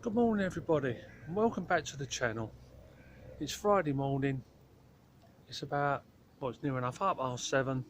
Good morning everybody and welcome back to the channel. It's Friday morning. It's about, well, it's near enough 7:30.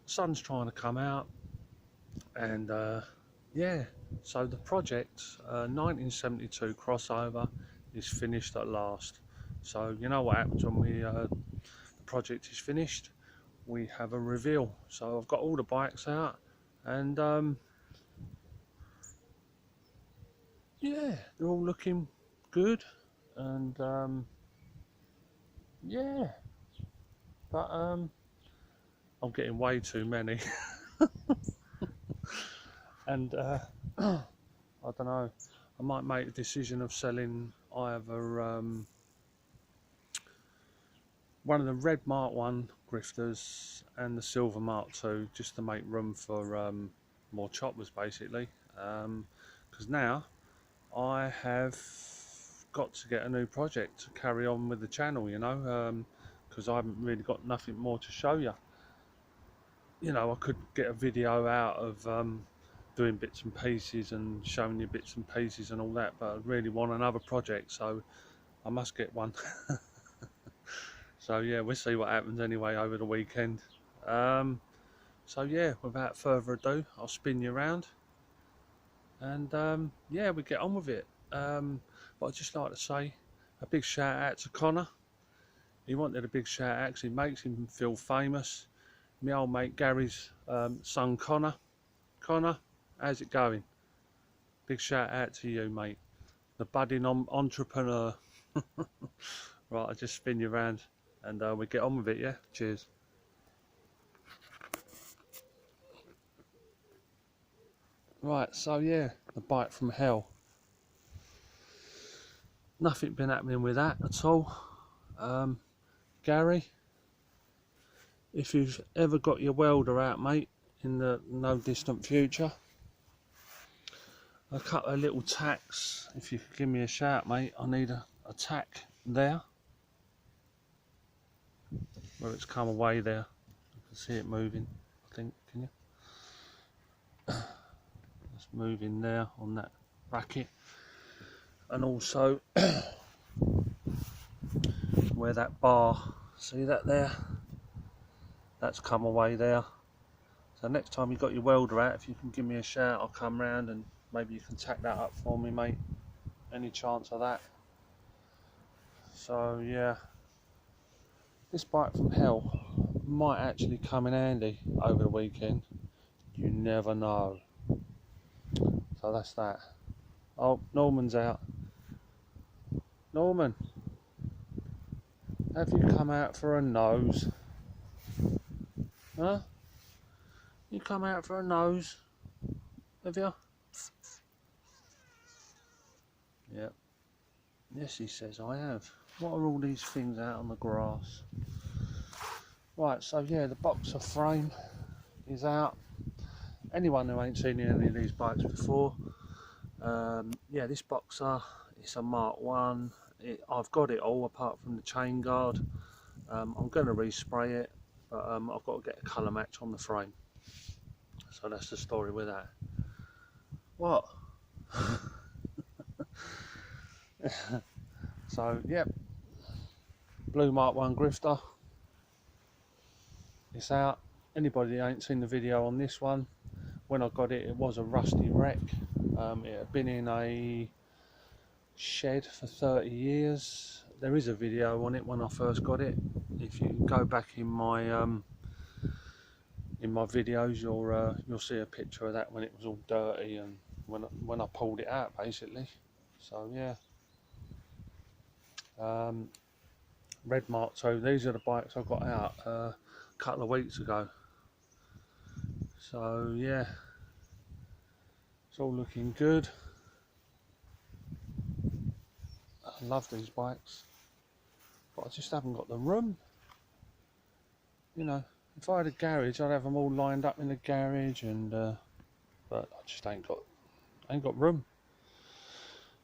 Sun's trying to come out and yeah, so the project 1972 crossover is finished at last. So you know what happens when the project is finished? We have a reveal. So I've got all the bikes out and yeah, they're all looking good and yeah, but I'm getting way too many and I don't know, I might make a decision of selling either one of the red Mark 1 grifters and the silver Mark 2 just to make room for more choppers basically, because now I have got to get a new project to carry on with the channel, you know, because I haven't really got nothing more to show you. You know, I could get a video out of doing bits and pieces and showing you bits and pieces and all that, but I really want another project, so I must get one. So yeah, we'll see what happens anyway over the weekend. So yeah, without further ado, I'll spin you around and yeah, we get on with it. But I'd just like to say a big shout out to Connor. He wanted a big shout out because he makes him feel famous. My old mate Gary's son Connor. Connor, how's it going? Big shout out to you, mate. The budding entrepreneur. Right, I'll just spin you around and we get on with it, yeah? Cheers. Right, so yeah, the bike from hell. Nothing been happening with that at all. Gary, if you've ever got your welder out, mate, in the no distant future, a couple of little tacks, if you could give me a shout, mate. I need a tack there where it's come away there. You can see it moving, I think, can you? It's moving there on that bracket, and also where that bar, see that there, that's come away there. So next time you got your welder out, if you can give me a shout, I'll come round and maybe you can tack that up for me, mate. Any chance of that? So yeah, this bike from hell might actually come in handy over the weekend. You never know. So that's that. Oh, Norman's out. Norman, have you come out for a nose? Huh? You come out for a nose? Have you? Yep. Yes, he says I have. What are all these things out on the grass? Right, so yeah, the boxer frame is out. Anyone who ain't seen any of these bikes before, yeah, this boxer, it's a Mark 1. I've got it all apart from the chain guard. I'm going to respray it, but I've got to get a colour match on the frame. So that's the story with that. What? So, yep, blue Mark 1 grifter. It's out. Anybody that ain't seen the video on this one, when I got it, it was a rusty wreck. It had been in a shed for 30 years. There is a video on it when I first got it. If you go back in my videos, you'll see a picture of that when it was all dirty and when I pulled it out, basically. So yeah, red Mark 2. These are the bikes I got out a couple of weeks ago. So yeah, it's all looking good. I love these bikes, but I just haven't got the room. You know, if I had a garage, I'd have them all lined up in the garage, and but I just ain't got room.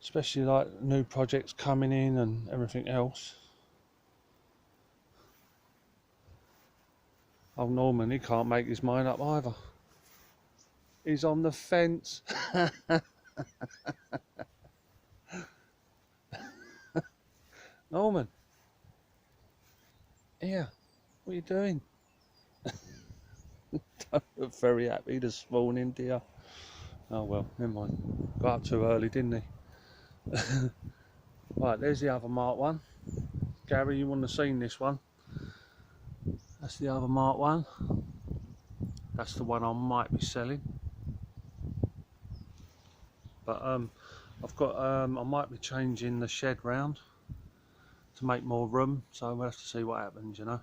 Especially like new projects coming in and everything else. Oh, Norman, he can't make his mind up either. He's on the fence. Norman, here, what are you doing? Don't look very happy this morning, dear. Oh well, never mind. Got up too early, didn't he? Right, there's the other Mark one. Gary, you wouldn't have seen this one. That's the other Mark one. That's the one I might be selling. But I've got I might be changing the shed round to make more room, so we'll have to see what happens, you know.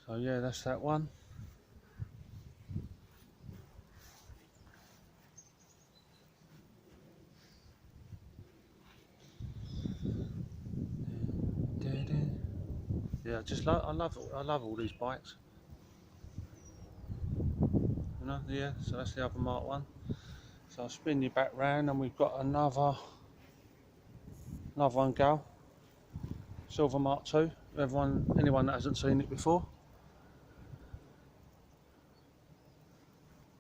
So yeah, that's that one. Yeah, I love all these bikes. You know, yeah. So that's the other Mark one. So I'll spin you back round, and we've got another one go. Silver Mark 2. Anyone that hasn't seen it before.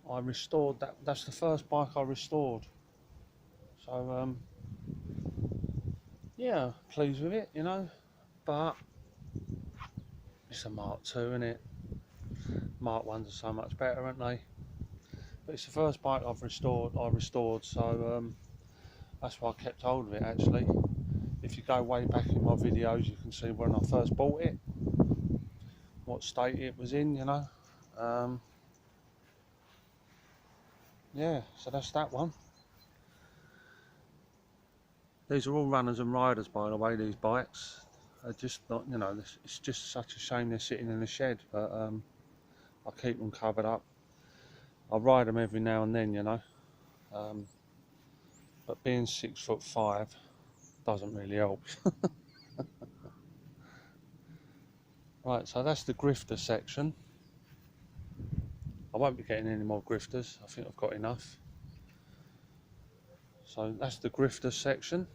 I restored that. That's the first bike I restored. So yeah, pleased with it, you know. But it's a Mark 2, isn't it? Mark 1s are so much better, aren't they? But it's the first bike I've restored. So that's why I kept hold of it. Actually, if you go way back in my videos, you can see when I first bought it, what state it was in, you know. Yeah, so that's that one. These are all runners and riders, by the way. These bikes are just not, you know, it's just such a shame they're sitting in the shed. But I keep them covered up. I ride them every now and then, you know. But being 6'5" doesn't really help. Right, so that's the grifter section. I won't be getting any more grifters. I think I've got enough. So that's the grifter section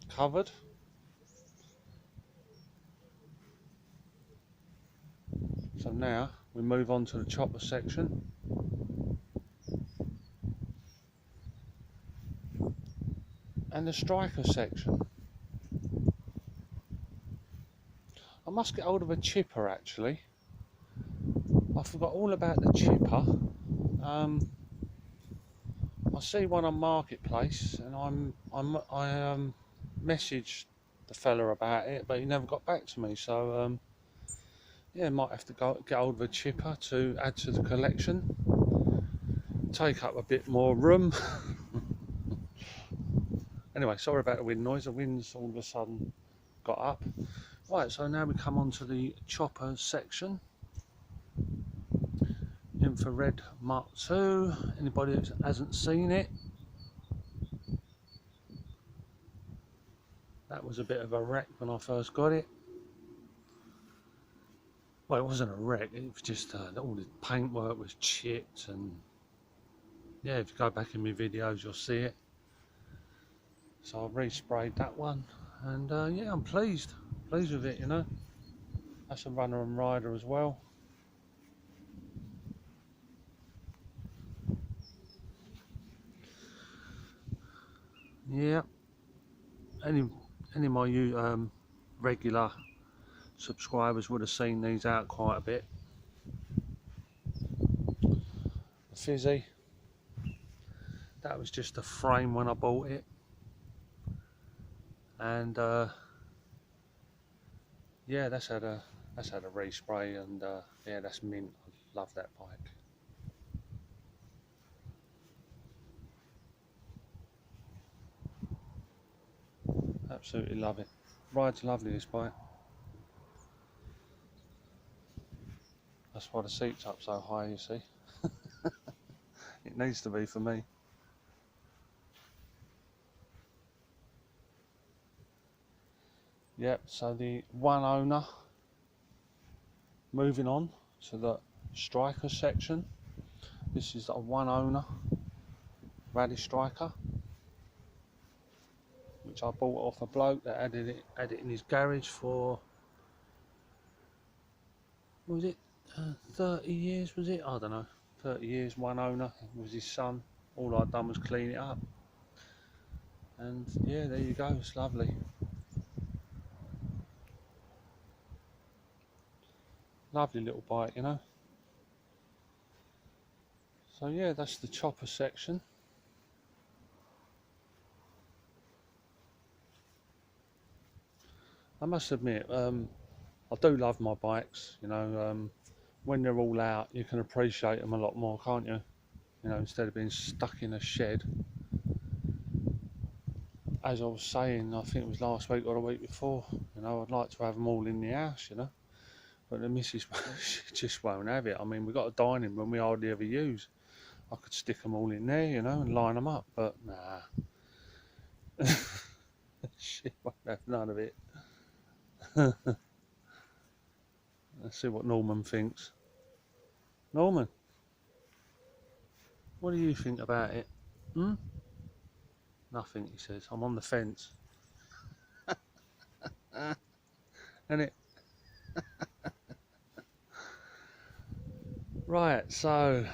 covered. So now we move on to the chopper section. And the striker section. I must get hold of a chipper actually. I forgot all about the chipper. I see one on Marketplace, and I messaged the fella about it, but he never got back to me. So yeah, might have to get hold of a chipper to add to the collection. Take up a bit more room. Anyway, sorry about the wind noise. The wind's all of a sudden got up. Right, so now we come on to the chopper section. Infrared Mark II. Anybody that hasn't seen it, that was a bit of a wreck when I first got it. Well, it wasn't a wreck, it was just all the paintwork was chipped, and yeah, if you go back in my videos you'll see it. So I've resprayed that one, and yeah, I'm pleased with it, you know. That's a runner and rider as well. Yeah, any of my regular subscribers would have seen these out quite a bit. The Fizzy, that was just a frame when I bought it, and yeah, that's had a respray, and yeah, that's mint. I love that bike. Absolutely love it. Rides lovely, this bike. That's why the seat's up so high, you see. It needs to be for me. Yep, so the one owner. Moving on to the striker section. This is a one owner Raleigh striker, which I bought off a bloke that had it in his garage for, what was it, 30 years, was it? I don't know, 30 years, one owner. It was his son. All I'd done was clean it up, And yeah, there you go, it's lovely. Lovely little bike, you know. So yeah, that's the chopper section. I must admit, I do love my bikes, you know. When they're all out, you can appreciate them a lot more, can't you? You know, instead of being stuck in a shed. As I was saying, I think it was last week or the week before, you know, I'd like to have them all in the house, you know. But the missus, she just won't have it. I mean, we've got a dining room we hardly ever use. I could stick them all in there, you know, and line them up, but nah. She won't have none of it. Let's see what Norman thinks. Norman, what do you think about it? Hmm? Nothing, he says. I'm on the fence. Isn't it? Right, so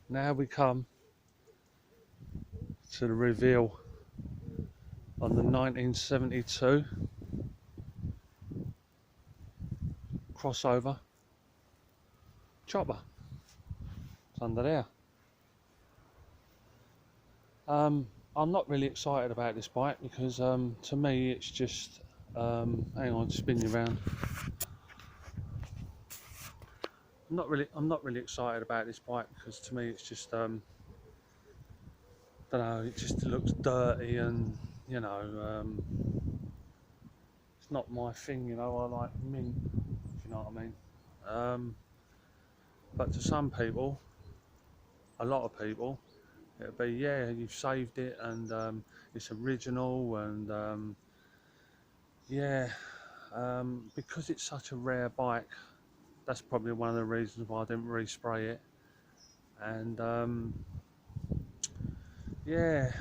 now we come to the reveal on the 1972 crossover chopper. It's under there. I'm not really excited about this bike because to me it's just hang on, spin you around. I'm not really excited about this bike because to me it's just don't know, it just looks dirty and you know it's not my thing, you know. I like mint, if you know what I mean. But to some people, a lot of people, it'll be, yeah, you've saved it and it's original and yeah, because it's such a rare bike, that's probably one of the reasons why I didn't respray it. And yeah,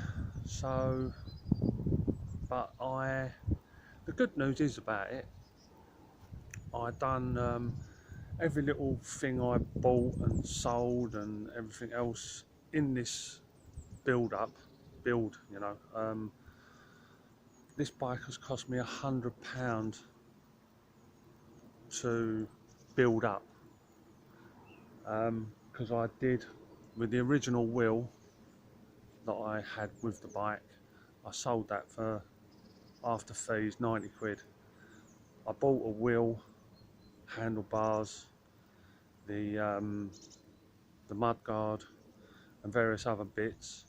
so, but the good news is about it, I done every little thing I bought and sold and everything else in this build, you know. This bike has cost me £100 to build up, because I did, with the original wheel that I had with the bike, I sold that for, after fees, 90 quid. I bought a wheel, handlebars, the mudguard and various other bits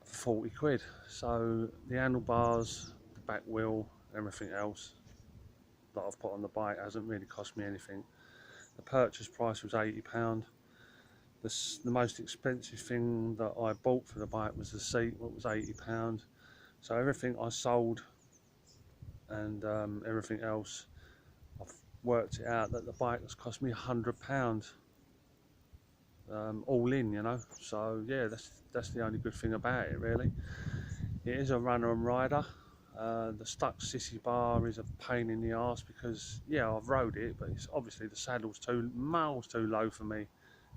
for 40 quid. So the handlebars, the back wheel, everything else that I've put on the bike hasn't really cost me anything. The purchase price was £80. The most expensive thing that I bought for the bike was the seat, what was £80. So everything I sold and everything else, I've worked it out that the bike has cost me £100 all in, you know. So yeah, that's the only good thing about it, really. It is a runner and rider. The stuck sissy bar is a pain in the arse because yeah, I've rode it, but it's obviously the saddle's miles too low for me,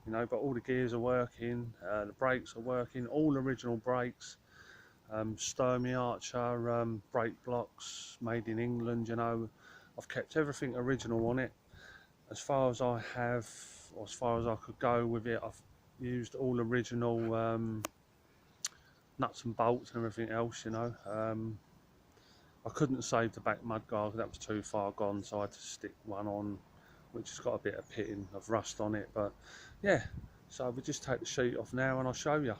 you know. But all the gears are working, the brakes are working, all original brakes, Sturmey Archer brake blocks, made in England, you know. I've kept everything original on it as far as I have, or as far as I could go with it. I've used all original nuts and bolts and everything else, you know. I couldn't save the back mudguard because that was too far gone, so I had to stick one on which has got a bit of pitting of rust on it. But yeah, so we'll just take the sheet off now and I'll show you.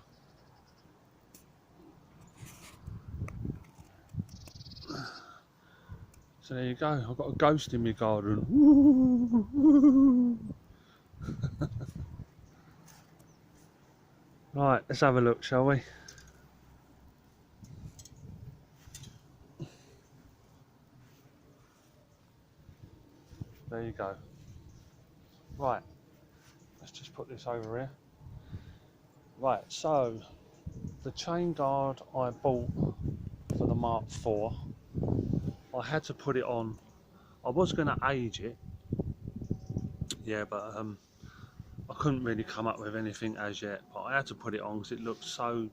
So there you go, I've got a ghost in my garden. Right, let's have a look, shall we? There you go. Right, let's just put this over here. Right, so the chain guard I bought for the Mark IV, I had to put it on. I was going to age it, yeah, but I couldn't really come up with anything as yet. But I had to put it on because it looked so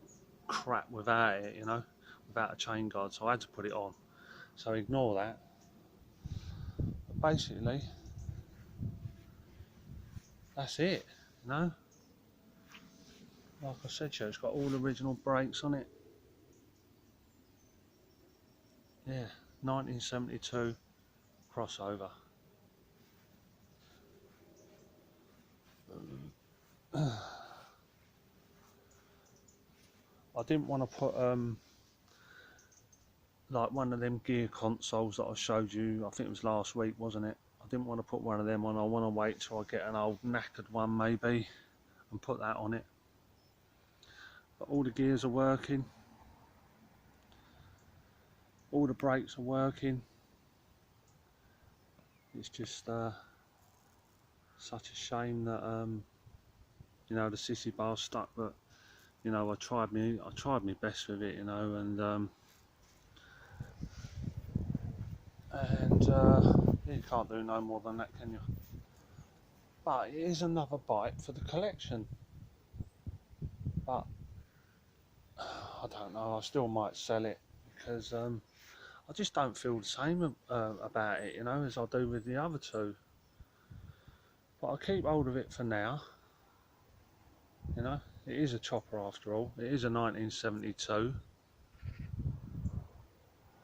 crap without it, you know, without a chain guard, so I had to put it on. So ignore that. But basically, that's it, you know. Like I said to you, it's got all the original brakes on it. Yeah, 1972 crossover. I didn't want to put like one of them gear consoles that I showed you, I think it was last week, wasn't it? I didn't want to put one of them on. I want to wait till I get an old knackered one maybe and put that on it. But all the gears are working, all the brakes are working. It's just such a shame that you know, the sissy bar's stuck, but you know, I tried my best with it, you know, and you can't do no more than that, can you? But it is another bike for the collection. But I don't know, I still might sell it because I just don't feel the same about it, you know, as I do with the other two. But I'll keep hold of it for now. You know, it is a chopper after all. It is a 1972.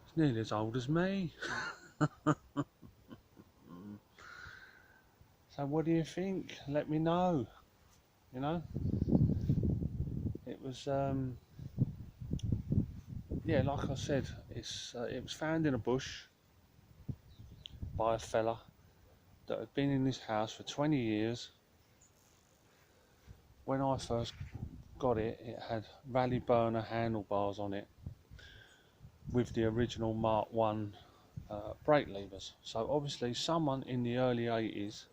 It's nearly as old as me. So what do you think? Let me know. You know, it was yeah, like I said, it was found in a bush by a fella that had been in this house for 20 years. When I first got it, it had Raleigh burner handlebars on it with the original Mark 1 brake levers. So obviously someone in the early 80s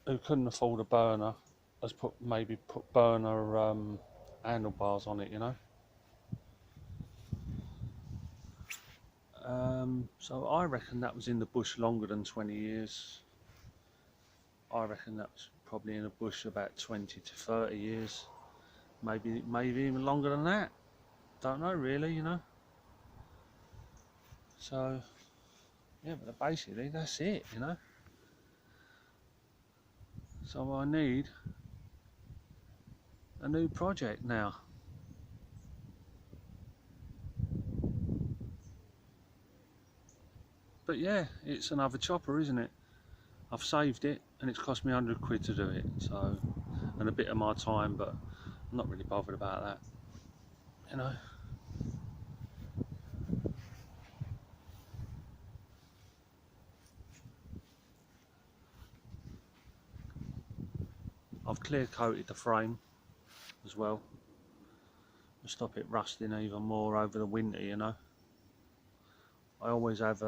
who couldn't afford a burner has maybe put burner handlebars on it, you know. So I reckon that was in the bush longer than 20 years. I reckon that was probably in the bush about 20 to 30 years. Maybe even longer than that. Don't know really, you know. So yeah, but basically that's it, you know. So I need a new project now. But yeah, it's another chopper, isn't it? I've saved it and it's cost me 100 quid to do it, so, and a bit of my time, but I'm not really bothered about that, you know. I've clear coated the frame as well to stop it rusting even more over the winter, you know. I always have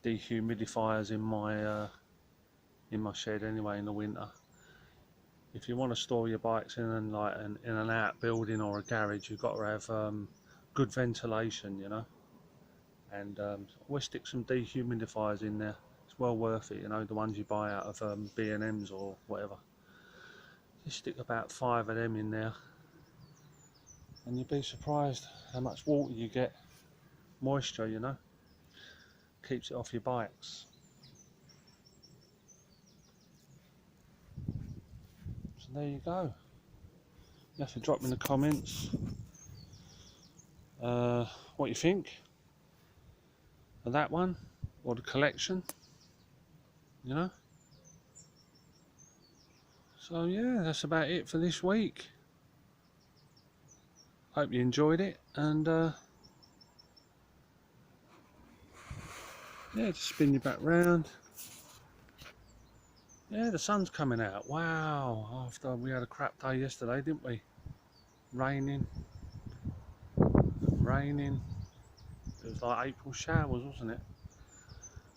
dehumidifiers in my shed anyway in the winter. If you want to store your bikes in an outbuilding or a garage, you've got to have good ventilation, you know. And always stick some dehumidifiers in there. It's well worth it, you know, the ones you buy out of B&M's or whatever. Just stick about 5 of them in there and you'd be surprised how much water you get, moisture, you know. Keeps it off your bikes. So there you go. You have to drop in the comments what you think of that one or the collection, you know. So yeah, that's about it for this week. Hope you enjoyed it, and yeah, just spin you back round. Yeah, the sun's coming out. Wow, after we had a crap day yesterday, didn't we? Raining. It was like April showers, wasn't it?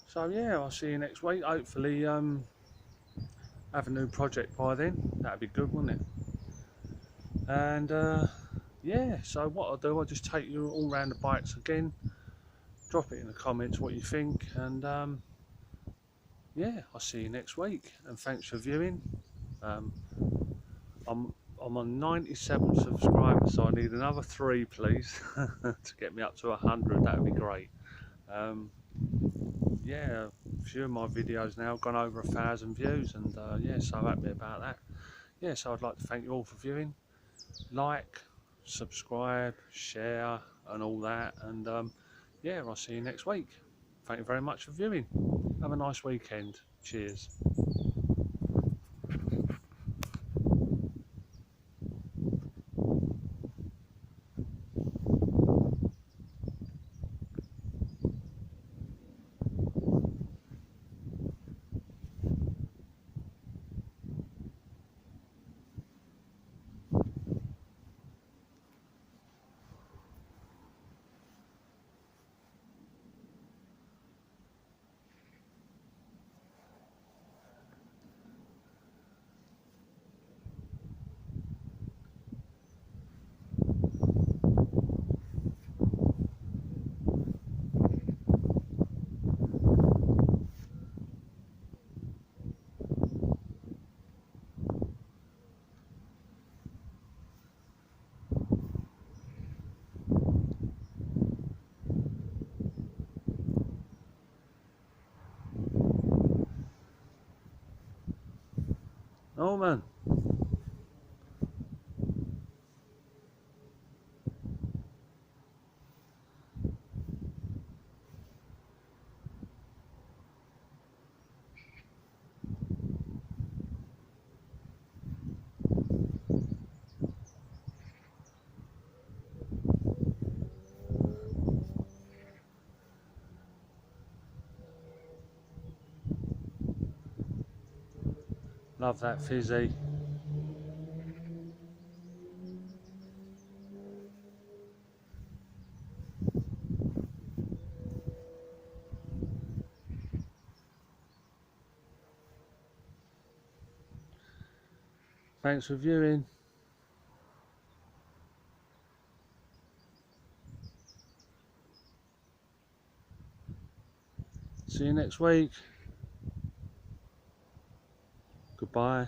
So yeah, I'll see you next week. Hopefully have a new project by then. That'd be good, wouldn't it? And yeah, so what I'll do, I'll just take you all around the bikes again, drop it in the comments what you think, and yeah, I'll see you next week, and thanks for viewing. I'm I'm on 97 subscribers, so I need another 3 please to get me up to 100. That would be great. Yeah, a few of my videos now have gone over 1,000 views, and yeah, so happy about that. Yeah, so I'd like to thank you all for viewing. Like, subscribe, share and all that, and yeah, I'll see you next week. Thank you very much for viewing. Have a nice weekend. Cheers. Oh man. Love that fizzy. Thanks for viewing. See you next week. Goodbye.